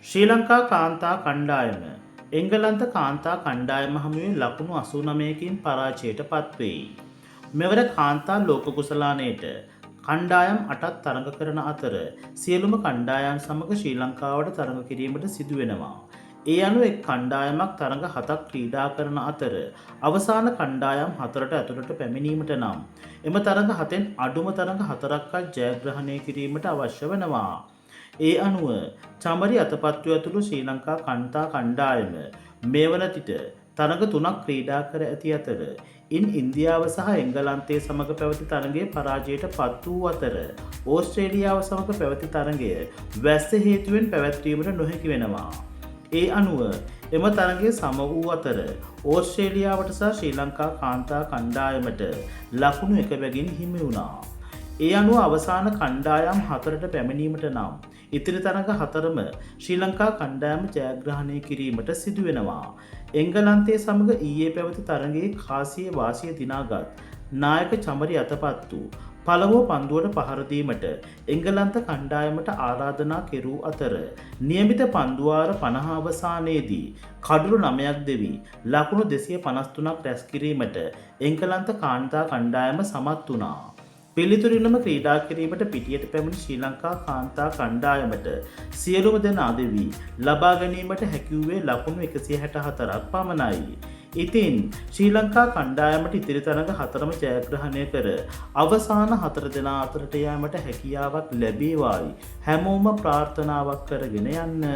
ශ්‍රී ලංකා කාන්තා කණ්ඩායම එංගලන්ත කාන්තා කණ්ඩායම හමුවේ ලකුණු 89කින් පරාජයට පත්වෙයි. මෙවර කාන්තා ලෝක කුසලානයට කණ්ඩායම් 8ක් තරඟ කරන අතර සියලුම කණ්ඩායම් සමග ශ්‍රී ලංකාවට තරඟ කිරීමට සිදුවෙනවා. ඒ අනුව එක් කණ්ඩායමක් තරඟ 7ක් ක්‍රීඩා කරන අතර අවසාන කණ්ඩායම් 4ට ඇතුළට පැමිණීමට නම් එම තරඟ 7න් අඩුම තරඟ 4ක්වත් ජයග්‍රහණය කිරීමට අවශ්‍ය වෙනවා. ඒ අනුව චමරි අතපත්ව ඇතුළු ශ්‍රී ලංකා කාන්තා කණ්ඩායම මේ වන විට තරඟ 3ක් ක්‍රීඩා කර ඇති අතර ඉන් ඉන්දියාව සහ එංගලන්තය සමග පැවති තරඟයේ පරාජයට පත් වූ අතර ඕස්ට්‍රේලියාව සමග පැවති තරඟය වැස්ස හේතුවෙන් පැවැත්වීමට නොහැකි වෙනවා. ඒ අනුව එම තරඟය සම වූ අතර ඕස්ට්‍රේලියාවට සහ ශ්‍රී ලංකා කාන්තා කණ්ඩායමට ලකුණු 1 බැගින් හිමි වුණා. ඒ අනුව අවසාන කණ්ඩායම් 4ට පැමිණීමට නම් ඉතිරි තරඟ 4ම ශ්‍රී ලංකා කණ්ඩායම ජයග්‍රහණය කිරීමට සිදු වෙනවා. එංගලන්තය සමග ඊයේ පැවති තරඟයේ කාසිය වාසිය දිනාගත් නායක චමරි අතපත් වූ පළමුව පන්දුවට පහර දීමට එංගලන්ත කණ්ඩායමට ආරාධනා කෙරූ අතර නියමිත පන්දුවාර 50 අවසානයේදී කඩුළු 9ක් දෙවි ලකුණු 253ක් රැස් කිරීමට එංගලන්ත කාන්තා කණ්ඩායම සමත් වුණා. පිළිතුරින්ම ක්‍රීඩා කිරීමට පිටියට පැමිණි ශ්‍රී ලංකා කාන්තා කණ්ඩායමට සියලුම දෙනා දෙවි ලබා ගැනීමට හැකි වූයේ ලකුණු 164ක් පමණයි. ඉතින් ශ්‍රී ලංකා කණ්ඩායමට ඉතිරි තරඟ 4ම ජයග්‍රහණය කර අවසාන 4 දෙනා අතරට යාමට හැකියාවක් ලැබේවායි හැමෝම ප්‍රාර්ථනාවක් කරගෙන යන්න.